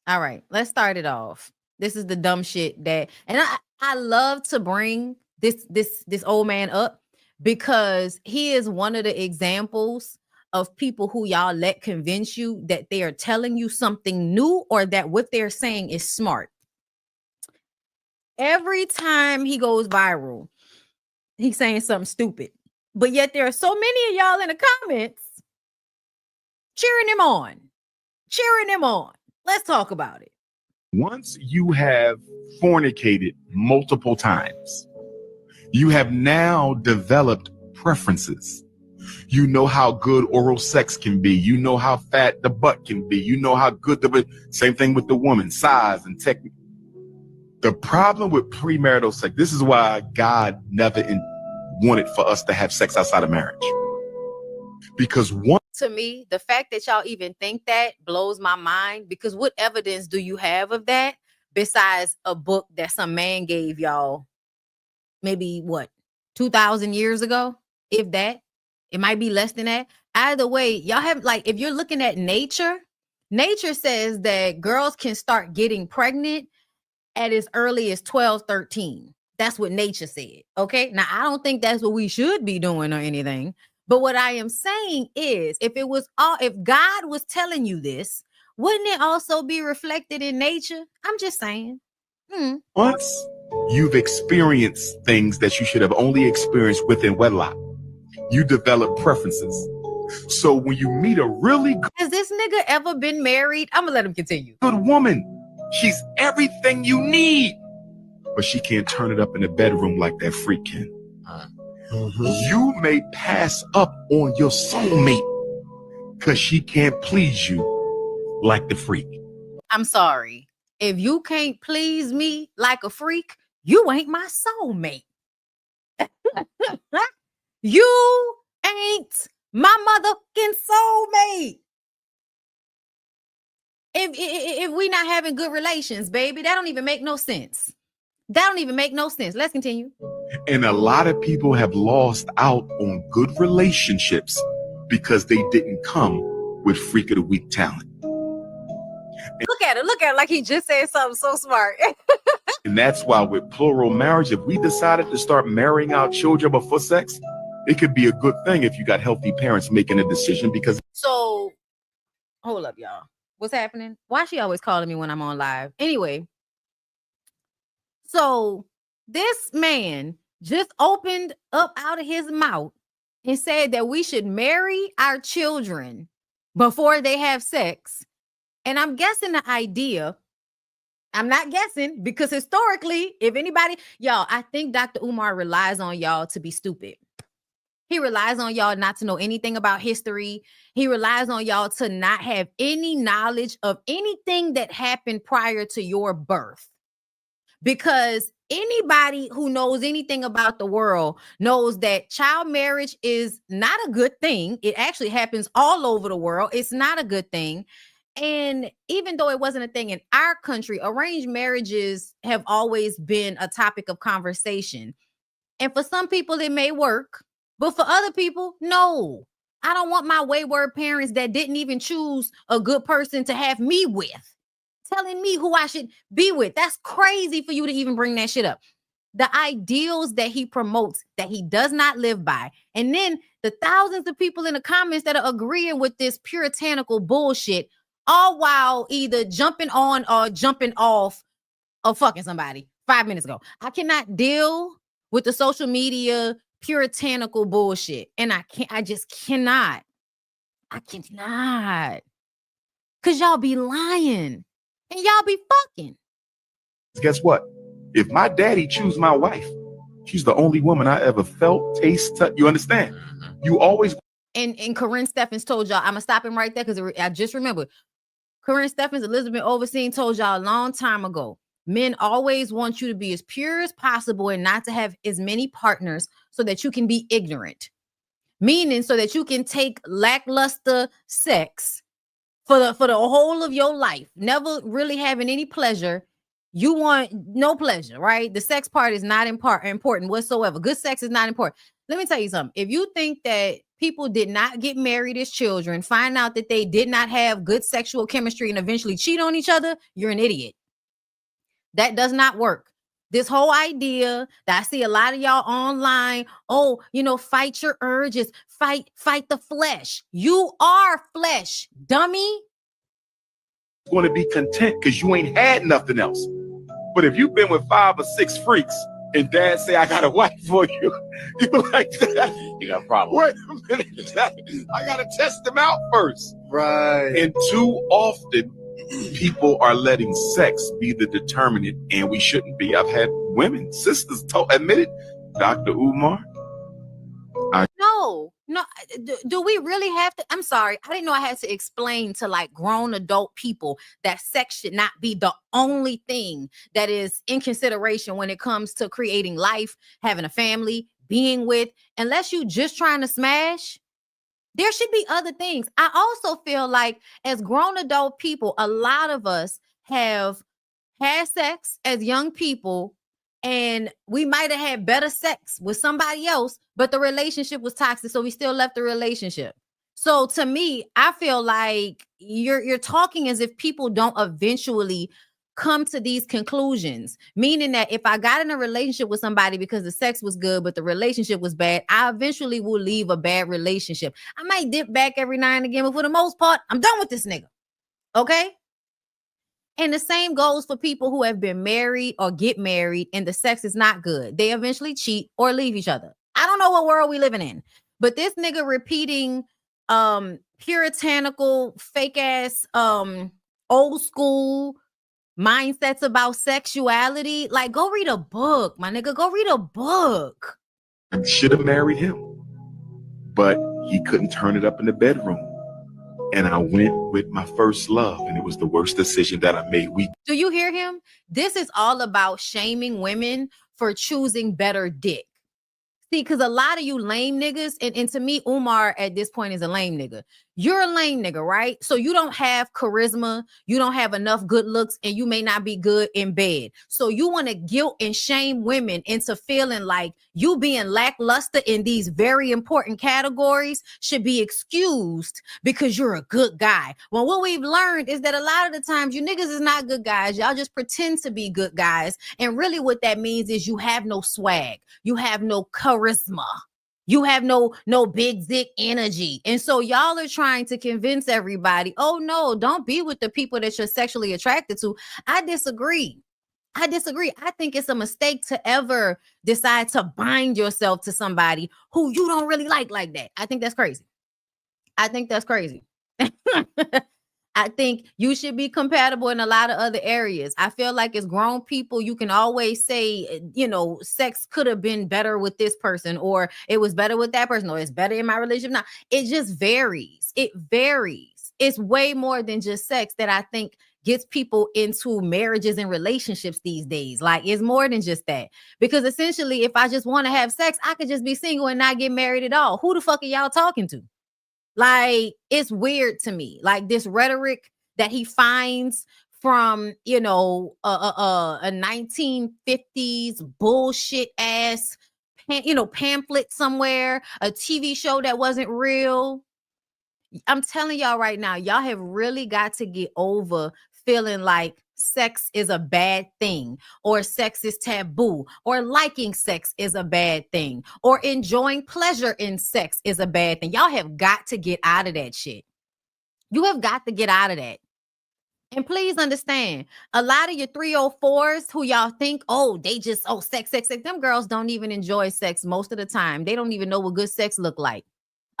All right, let's start it off. This is the dumb shit that, and I love to bring this old man up because he is one of the examples of people who y'all let convince you that they are telling you something new or that what they're saying is smart. Every time he goes viral, he's saying something stupid, but yet there are so many of y'all in the comments cheering him on, cheering him on. Let's talk about it. Once you have fornicated multiple times, you have now developed preferences. You know how good oral sex can be. You know how fat the butt can be. You know how good same thing with the woman, size and technique. The problem with premarital sex, this is why God never wanted for us to have sex outside of marriage. Because to me, the fact that y'all even think that blows my mind, because what evidence do you have of that besides a book that some man gave y'all maybe 2,000 years ago? If that, it might be less than that. Either way, y'all have, like, if you're looking at nature says that girls can start getting pregnant at as early as 12, 13. That's what nature said. Okay. Now, I don't think that's what we should be doing or anything. But what I am saying is, if God was telling you this, wouldn't it also be reflected in nature? I'm just saying. Once you've experienced things that you should have only experienced within wedlock, you develop preferences. So when you meet a really good... Has this nigga ever been married? I'm gonna let him continue. Good woman. She's everything you need. But she can't turn it up in the bedroom like that freak can. You may pass up on your soulmate because she can't please you like the freak. I'm sorry. If you can't please me like a freak, you ain't my soulmate. You ain't my motherfucking soulmate. If we not having good relations, baby, that don't even make no sense. That don't even make no sense. Let's continue. And a lot of people have lost out on good relationships because they didn't come with freak of the week talent. Look at it like he just said something so smart. And that's why with plural marriage, if we decided to start marrying our children before sex, it could be a good thing if you got healthy parents making a decision. Because so, hold up, y'all. What's happening? Why is she always calling me when I'm on live? Anyway, so this man just opened up out of his mouth and said that we should marry our children before they have sex. And I'm guessing the idea, I'm not guessing, because historically, if anybody, y'all, I think Dr. Umar relies on y'all to be stupid. He relies on y'all not to know anything about history. He relies on y'all to not have any knowledge of anything that happened prior to your birth. Because anybody who knows anything about the world knows that child marriage is not a good thing. It actually happens all over the world. It's not a good thing. And even though it wasn't a thing in our country, arranged marriages have always been a topic of conversation. And for some people, it may work. But for other people, no. I don't want my wayward parents that didn't even choose a good person to have me with telling me who I should be with. That's crazy for you to even bring that shit up. The ideals that he promotes that he does not live by. And then the thousands of people in the comments that are agreeing with this puritanical bullshit, all while either jumping on or jumping off of fucking somebody 5 minutes ago. I cannot deal with the social media puritanical bullshit. And I just cannot. I cannot. Because y'all be lying. And y'all be fucking. Guess what? If my daddy choose my wife, she's the only woman I ever felt, taste, touch. You understand? You always. And Corinne Steffens told y'all, I'm going to stop him right there because I just remember. Corinne Steffens, Elizabeth Overseen told y'all a long time ago, men always want you to be as pure as possible and not to have as many partners so that you can be ignorant. Meaning so that you can take lackluster sex for the whole of your life, never really having any pleasure. You want no pleasure, right? The sex part is not important whatsoever. Good sex is not important. Let me tell you something. If you think that people did not get married as children, find out that they did not have good sexual chemistry and eventually cheat on each other, you're an idiot. That does not work. This whole idea that I see a lot of y'all online, oh, fight your urges, fight the flesh. You are flesh, dummy. Going to be content because you ain't had nothing else. But if you've been with 5 or 6 freaks and dad say, I got a wife for you, you're like, you got a problem. Wait a minute. I got to test them out first. Right. And too often, people are letting sex be the determinant, and we shouldn't be. I've had women, sisters admit it. Dr. Umar. No. Do we really have to? I'm sorry. I didn't know I had to explain to like grown adult people that sex should not be the only thing that is in consideration when it comes to creating life, having a family, being with, unless you just trying to smash. There should be other things. I also feel like as grown adult people, a lot of us have had sex as young people and we might have had better sex with somebody else, but the relationship was toxic, so we still left the relationship. So to me, I feel like you're talking as if people don't eventually come to these conclusions, meaning that if I got in a relationship with somebody because the sex was good, but the relationship was bad, I eventually will leave a bad relationship. I might dip back every now and again, but for the most part, I'm done with this nigga. Okay? And the same goes for people who have been married or get married and the sex is not good. They eventually cheat or leave each other. I don't know what world we living in, but this nigga repeating puritanical, fake ass, old school mindsets about sexuality. Like, go read a book, my nigga. Go read a book. I should have married him, but he couldn't turn it up in the bedroom. And I went with my first love, and it was the worst decision that I made. Do you hear him? This is all about shaming women for choosing better dick. See, because a lot of you lame niggas, and to me, Umar at this point is a lame nigga. You're a lame nigga, right? So you don't have charisma, you don't have enough good looks, and you may not be good in bed. So you want to guilt and shame women into feeling like you being lackluster in these very important categories should be excused because you're a good guy. Well, what we've learned is that a lot of the times you niggas is not good guys. Y'all just pretend to be good guys. And really what that means is you have no swag. You have no charisma. You have no big dick energy. And so y'all are trying to convince everybody, oh no, don't be with the people that you're sexually attracted to. I disagree. I think it's a mistake to ever decide to bind yourself to somebody who you don't really like that. I think that's crazy. I think you should be compatible in a lot of other areas. I feel like as grown people, you can always say, sex could have been better with this person, or it was better with that person, or it's better in my relationship now. It just varies. It varies. It's way more than just sex that I think gets people into marriages and relationships these days. Like, it's more than just that. Because essentially, if I just want to have sex, I could just be single and not get married at all. Who the fuck are y'all talking to? Like, it's weird to me. Like, this rhetoric that he finds from, a 1950s bullshit ass, pamphlet somewhere, a TV show that wasn't real. I'm telling y'all right now, y'all have really got to get over feeling like sex is a bad thing, or sex is taboo, or liking sex is a bad thing, or enjoying pleasure in sex is a bad thing. Y'all have got to get out of that shit. You have got to get out of that. And please understand, a lot of your 304s who y'all think, they just, sex. Them girls don't even enjoy sex most of the time. They don't even know what good sex look like.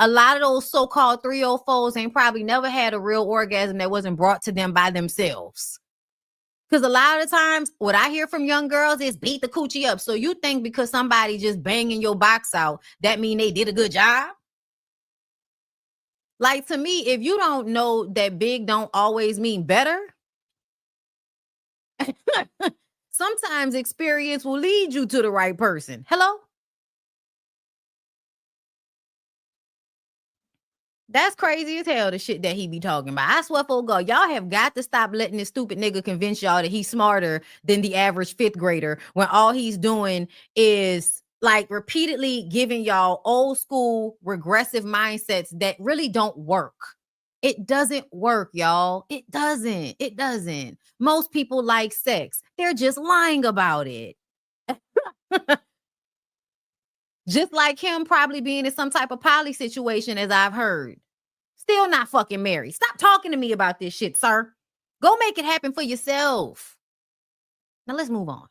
A lot of those so-called 304s ain't probably never had a real orgasm that wasn't brought to them by themselves. Because a lot of the times, what I hear from young girls is beat the coochie up. So you think because somebody just banging your box out, that mean they did a good job? Like, to me, if you don't know that big don't always mean better, sometimes experience will lead you to the right person. Hello? That's crazy as hell, the shit that he be talking about. I swear for God, y'all have got to stop letting this stupid nigga convince y'all that he's smarter than the average fifth grader when all he's doing is like repeatedly giving y'all old school regressive mindsets that really don't work. It doesn't work, y'all. It doesn't. It doesn't. Most people like sex. They're just lying about it. Just like him probably being in some type of poly situation, as I've heard. Still not fucking married. Stop talking to me about this shit, sir. Go make it happen for yourself. Now let's move on.